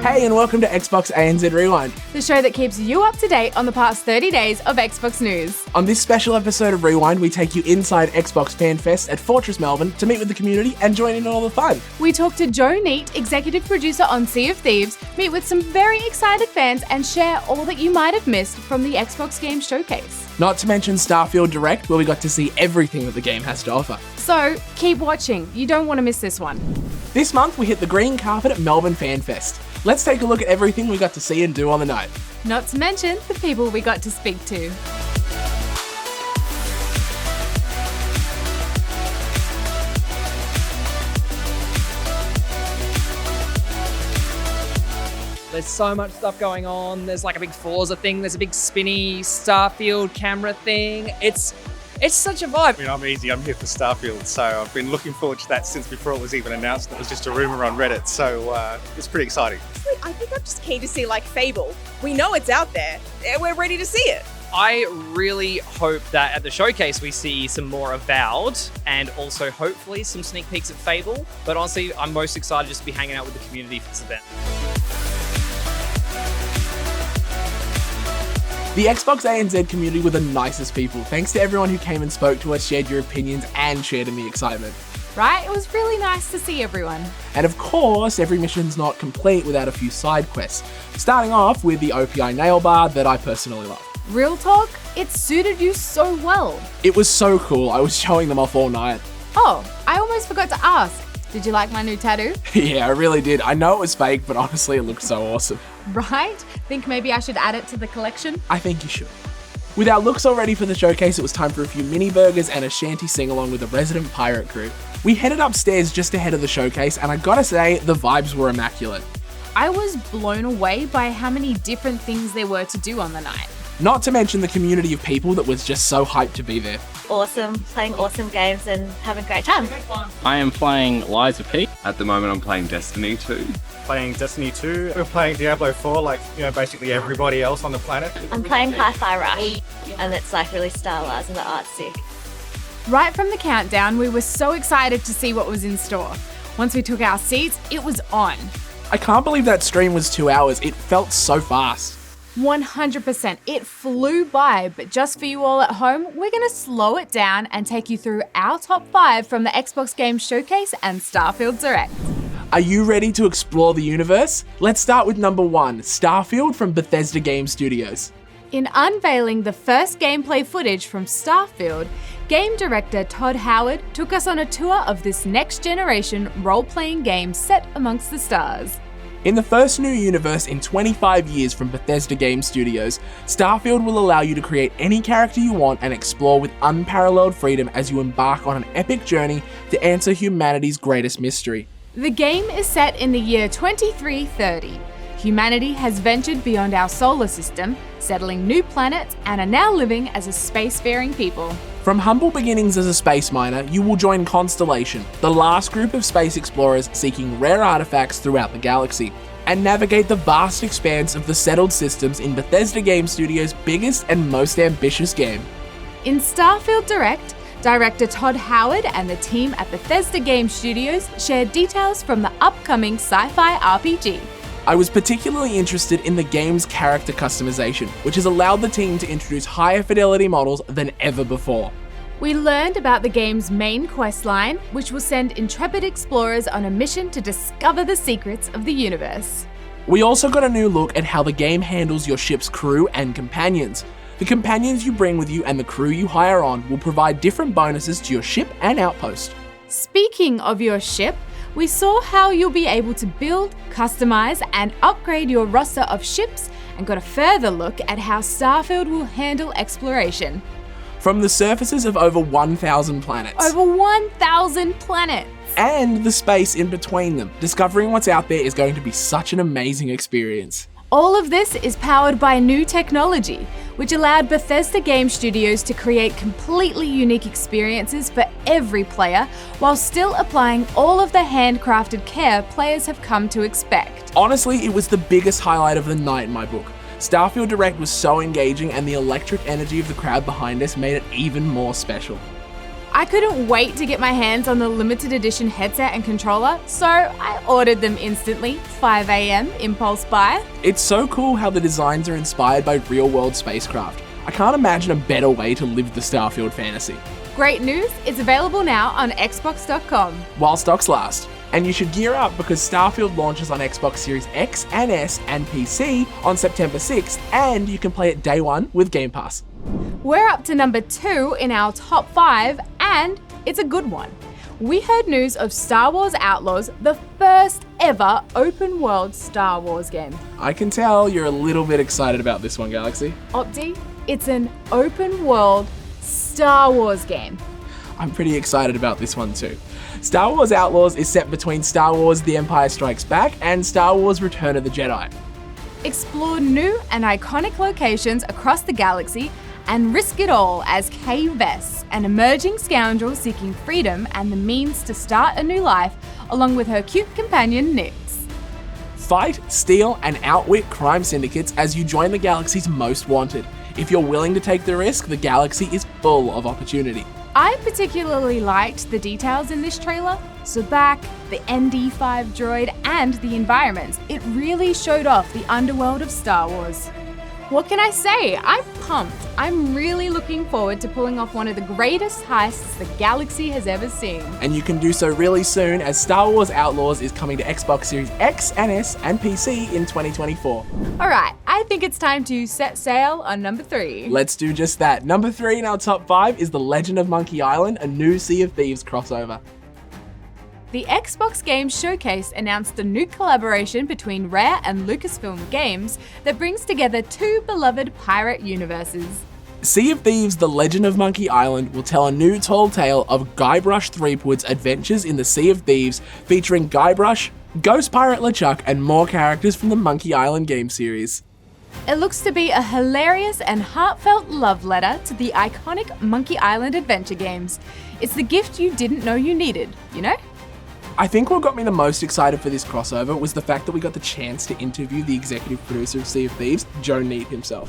Hey, and welcome to Xbox ANZ Rewind, the show that keeps you up to date on the past 30 days of Xbox news. On this special episode of Rewind, we take you inside Xbox Fan Fest at Fortress Melbourne to meet with the community and join in on all the fun. We talk to Joe Neate, executive producer on Sea of Thieves, meet with some very excited fans and share all that you might have missed from the Xbox Game Showcase. Not to mention Starfield Direct, where we got to see everything that the game has to offer. So keep watching, you don't want to miss this one. This month, we hit the green carpet at Melbourne Fan Fest. Let's take a look at everything we got to see and do on the night. Not to mention the people we got to speak to. There's so much stuff going on. There's like a big Forza thing. There's a big spinny Starfield camera thing. It's such a vibe. I mean, I'm easy. I'm here for Starfield, so I've been looking forward to that since before it was even announced. It was just a rumor on Reddit, so it's pretty exciting. I think I'm just keen to see like Fable. We know it's out there, and we're ready to see it. I really hope that at the showcase we see some more Avowed and also hopefully some sneak peeks at Fable. But honestly, I'm most excited just to be hanging out with the community for this event. The Xbox ANZ community were the nicest people. Thanks to everyone who came and spoke to us, shared your opinions, and shared in the excitement. Right? It was really nice to see everyone. And of course, every mission's not complete without a few side quests. Starting off with the OPI nail bar that I personally love. Real talk, it suited you so well. It was so cool, I was showing them off all night. Oh, I almost forgot to ask. Did you like my new tattoo? Yeah, I really did. I know it was fake, but honestly, it looked so awesome. Right? Think maybe I should add it to the collection? I think you should. With our looks all ready for the showcase, it was time for a few mini burgers and a shanty sing-along with the resident pirate crew. We headed upstairs just ahead of the showcase, and I gotta say, the vibes were immaculate. I was blown away by how many different things there were to do on the night. Not to mention the community of people that was just so hyped to be there. Awesome, playing awesome games and having a great time. I am playing Lies of P. At the moment, I'm playing Destiny 2. Playing Destiny 2. We're playing Diablo 4 like, basically everybody else on the planet. I'm playing Hi-Fi Rush, and it's like really stylized and the art's sick. Right from the countdown, we were so excited to see what was in store. Once we took our seats, it was on. I can't believe that stream was 2 hours. It felt so fast. 100%. It flew by, but just for you all at home, we're going to slow it down and take you through our top 5 from the Xbox Game Showcase and Starfield Direct. Are you ready to explore the universe? Let's start with number 1, Starfield from Bethesda Game Studios. In unveiling the first gameplay footage from Starfield, game director Todd Howard took us on a tour of this next-generation role-playing game set amongst the stars. In the first new universe in 25 years from Bethesda Game Studios, Starfield will allow you to create any character you want and explore with unparalleled freedom as you embark on an epic journey to answer humanity's greatest mystery. The game is set in the year 2330. Humanity has ventured beyond our solar system, settling new planets, and are now living as a spacefaring people. From humble beginnings as a space miner, you will join Constellation, the last group of space explorers seeking rare artifacts throughout the galaxy, and navigate the vast expanse of the settled systems in Bethesda Game Studios' biggest and most ambitious game. In Starfield Direct, director Todd Howard and the team at Bethesda Game Studios shared details from the upcoming sci-fi RPG. I was particularly interested in the game's character customization, which has allowed the team to introduce higher fidelity models than ever before. We learned about the game's main questline, which will send intrepid explorers on a mission to discover the secrets of the universe. We also got a new look at how the game handles your ship's crew and companions. The companions you bring with you and the crew you hire on will provide different bonuses to your ship and outpost. Speaking of your ship, we saw how you'll be able to build, customize, and upgrade your roster of ships, and got a further look at how Starfield will handle exploration. From the surfaces of over 1,000 planets. Over 1,000 planets! And the space in between them. Discovering what's out there is going to be such an amazing experience. All of this is powered by new technology, which allowed Bethesda Game Studios to create completely unique experiences for every player, while still applying all of the handcrafted care players have come to expect. Honestly, it was the biggest highlight of the night in my book. Starfield Direct was so engaging, and the electric energy of the crowd behind us made it even more special. I couldn't wait to get my hands on the limited edition headset and controller, so I ordered them instantly, 5 a.m. impulse buy. It's so cool how the designs are inspired by real-world spacecraft. I can't imagine a better way to live the Starfield fantasy. Great news, it's available now on Xbox.com. While stocks last. And you should gear up because Starfield launches on Xbox Series X and S and PC on September 6th, and you can play it day one with Game Pass. We're up to number 2 in our top 5, and it's a good one. We heard news of Star Wars Outlaws, the first ever open world Star Wars game. I can tell you're a little bit excited about this one, Galaxy. Opti, it's an open world Star Wars game. I'm pretty excited about this one too. Star Wars Outlaws is set between Star Wars The Empire Strikes Back and Star Wars Return of the Jedi. Explore new and iconic locations across the galaxy and risk it all as Kay Vess, an emerging scoundrel seeking freedom and the means to start a new life, along with her cute companion Nix. Fight, steal, and outwit crime syndicates as you join the galaxy's most wanted. If you're willing to take the risk, the galaxy is full of opportunity. I particularly liked the details in this trailer. Sabak, the ND5 droid, and the environments. It really showed off the underworld of Star Wars. What can I say? I'm pumped. I'm really looking forward to pulling off one of the greatest heists the galaxy has ever seen. And you can do so really soon as Star Wars Outlaws is coming to Xbox Series X and S and PC in 2024. Alright, I think it's time to set sail on number 3. Let's do just that. Number 3 in our top 5 is The Legend of Monkey Island, a new Sea of Thieves crossover. The Xbox Games Showcase announced a new collaboration between Rare and Lucasfilm Games that brings together two beloved pirate universes. Sea of Thieves The Legend of Monkey Island will tell a new tall tale of Guybrush Threepwood's adventures in the Sea of Thieves, featuring Guybrush, Ghost Pirate LeChuck, and more characters from the Monkey Island game series. It looks to be a hilarious and heartfelt love letter to the iconic Monkey Island adventure games. It's the gift you didn't know you needed, you know? I think what got me the most excited for this crossover was the fact that we got the chance to interview the executive producer of Sea of Thieves, Joe Neate himself.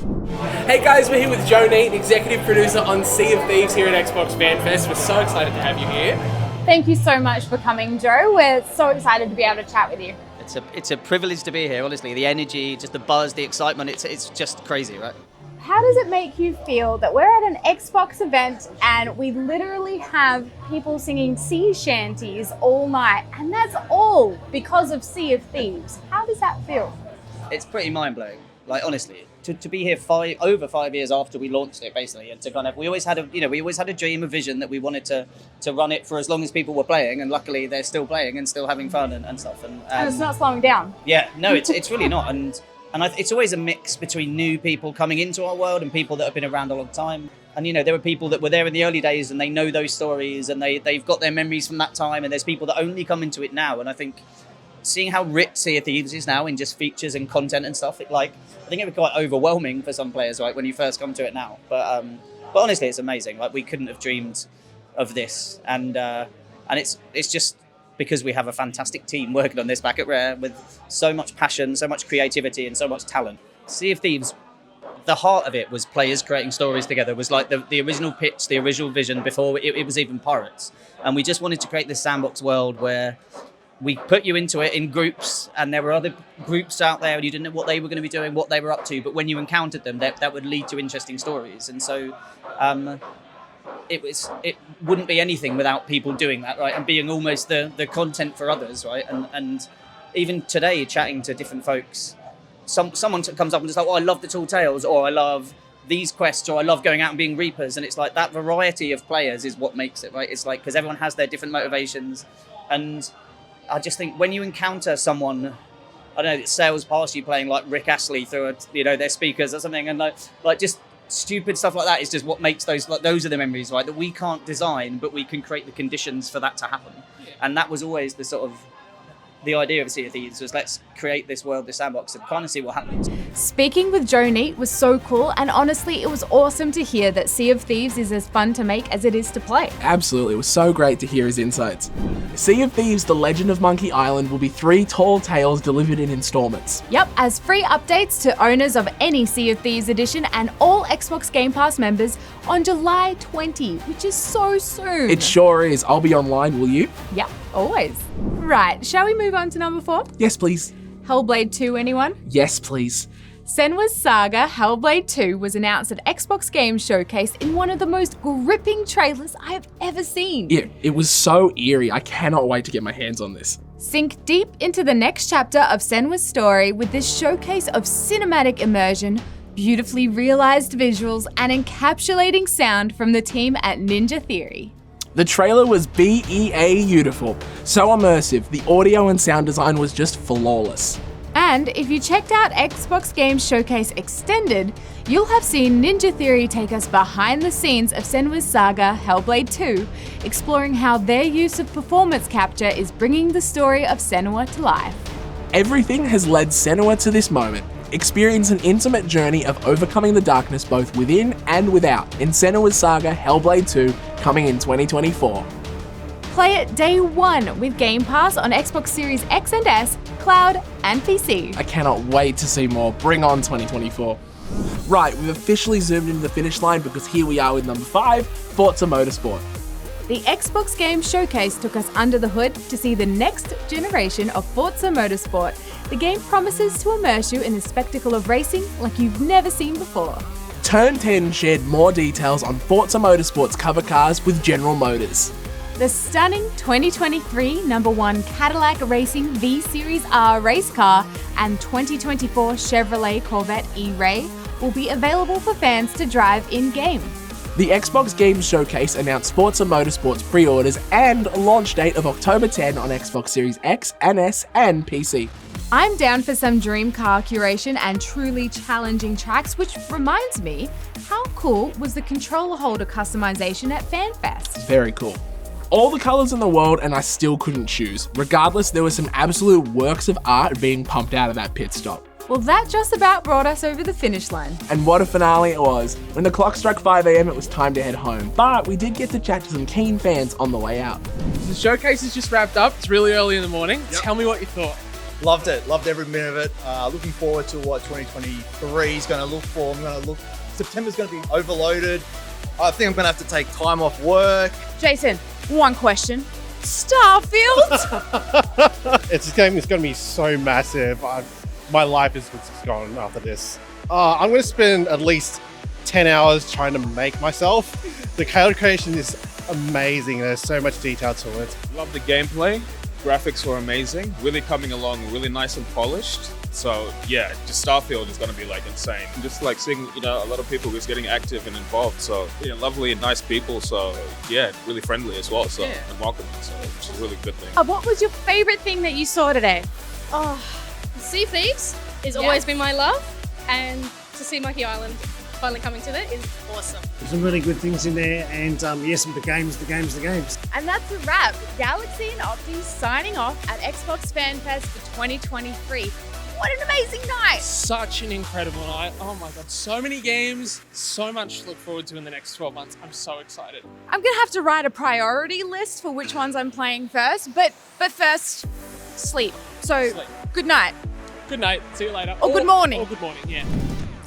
Hey guys, we're here with Joe Neate, executive producer on Sea of Thieves here at Xbox Fan Fest. We're so excited to have you here. Thank you so much for coming, Joe. We're so excited to be able to chat with you. It's a privilege to be here, honestly. The energy, just the buzz, the excitement, it's just crazy, right? How does it make you feel that we're at an Xbox event and we literally have people singing sea shanties all night, and that's all because of Sea of Thieves? How does that feel? It's pretty mind-blowing, like honestly. To be here over 5 years after we launched it, basically, and to kind of we always had a dream, a vision that we wanted to run it for as long as people were playing, and luckily they're still playing and still having fun and stuff. And it's not slowing down. Yeah, no, it's really not. And it's always a mix between new people coming into our world and people that have been around a long time. And, there are people that were there in the early days and they know those stories and they've got their memories from that time. And there's people that only come into it now. And I think seeing how rich Sea of Thieves is now in just features and content and stuff, I think it would be quite overwhelming for some players, right, when you first come to it now. But honestly, it's amazing. Like, we couldn't have dreamed of this. And it's just because we have a fantastic team working on this back at Rare with so much passion, so much creativity, and so much talent. Sea of Thieves, the heart of it was players creating stories together, was like the original pitch, the original vision before it was even Pirates. And we just wanted to create this sandbox world where we put you into it in groups, and there were other groups out there and you didn't know what they were going to be doing, what they were up to, but when you encountered them, that would lead to interesting stories. And so it wouldn't be anything without people doing that, right, and being almost the content for others, right? And even today, chatting to different folks, someone comes up and is like, I love the Tall Tales, or I love these quests, or I love going out and being Reapers. And it's like that variety of players is what makes it, right? It's like, because everyone has their different motivations. And I just think when you encounter someone, I don't know, that sails past you playing like Rick Astley through their speakers or something, and like just stupid stuff like that is just what makes those are the memories, right, that we can't design, but we can create the conditions for that to happen. And that was always the sort of the idea of Sea of Thieves was let's create this world, this sandbox, and kind of see what happens. Speaking with Joe Neat was so cool, and honestly, it was awesome to hear that Sea of Thieves is as fun to make as it is to play. Absolutely, it was so great to hear his insights. Sea of Thieves: The Legend of Monkey Island will be 3 tall tales delivered in installments. Yep, as free updates to owners of any Sea of Thieves edition and all Xbox Game Pass members on July 20, which is so soon. It sure is. I'll be online, will you? Yep, always. Right, shall we move on to number 4? Yes, please. Hellblade 2, anyone? Yes, please. Senua's Saga Hellblade 2 was announced at Xbox Game Showcase in one of the most gripping trailers I have ever seen. It was so eerie. I cannot wait to get my hands on this. Sink deep into the next chapter of Senua's story with this showcase of cinematic immersion, beautifully realized visuals, and encapsulating sound from the team at Ninja Theory. The trailer was beautiful. So immersive, the audio and sound design was just flawless. And if you checked out Xbox Game Showcase Extended, you'll have seen Ninja Theory take us behind the scenes of Senua's Saga Hellblade 2, exploring how their use of performance capture is bringing the story of Senua to life. Everything has led Senua to this moment. Experience an intimate journey of overcoming the darkness both within and without in Senua's Saga Hellblade 2, coming in 2024. Play it day one with Game Pass on Xbox Series X and S, Cloud, and PC. I cannot wait to see more. Bring on 2024. Right, we've officially zoomed into the finish line because here we are with number 5, Forza Motorsport. The Xbox Game Showcase took us under the hood to see the next generation of Forza Motorsport. The game promises to immerse you in the spectacle of racing like you've never seen before. Turn 10 shared more details on Forza Motorsport's cover cars with General Motors. The stunning 2023 #1 Cadillac Racing V Series R race car and 2024 Chevrolet Corvette E-Ray will be available for fans to drive in-game. The Xbox Game Showcase announced Forza Motorsport's pre-orders and launch date of October 10 on Xbox Series X and S and PC. I'm down for some dream car curation and truly challenging tracks, which reminds me, how cool was the controller holder customization at FanFest? Very cool. All the colours in the world and I still couldn't choose. Regardless, there were some absolute works of art being pumped out of that pit stop. Well, that just about brought us over the finish line. And what a finale it was. When the clock struck 5 AM, it was time to head home. But we did get to chat to some keen fans on the way out. The showcase is just wrapped up. It's really early in the morning. Yep. Tell me what you thought. Loved it. Loved every minute of it. Looking forward to what 2023 is going to look for. September's going to be overloaded. I think I'm going to have to take time off work. Jason, one question. Starfield? This game is going to be so massive. My life is gone after this. I'm going to spend at least 10 hours trying to make myself. The code creation is amazing. There's so much detail to it. Love the gameplay. Graphics were amazing. Really coming along, really nice and polished. So yeah, just Starfield is going to be like insane. Just like seeing, a lot of people just getting active and involved. So lovely and nice people. So yeah, really friendly as well. So and welcoming. So it's a really good thing. What was your favorite thing that you saw today? Oh, Sea of Thieves has always been my love, and to see Monkey Island finally coming to it is awesome. There's some really good things in there, and yes, the games. And that's a wrap. Galaxy and Opti signing off at Xbox Fan Fest for 2023. What an amazing night! Such an incredible night. Oh my god, so many games, so much to look forward to in the next 12 months. I'm so excited. I'm gonna have to write a priority list for which ones I'm playing first, but first, sleep. So, good night. Good night, see you later. Or good morning. Or good morning, yeah.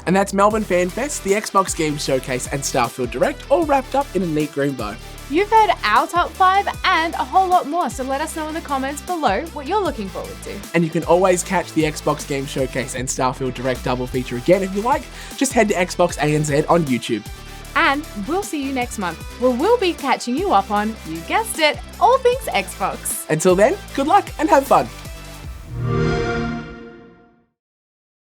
And that's Melbourne Fan Fest, the Xbox Game Showcase and Starfield Direct, all wrapped up in a neat green bow. You've heard our top 5 and a whole lot more, so let us know in the comments below what you're looking forward to. And you can always catch the Xbox Game Showcase and Starfield Direct double feature again if you like. Just head to Xbox ANZ on YouTube. And we'll see you next month, where we'll be catching you up on, you guessed it, all things Xbox. Until then, good luck and have fun.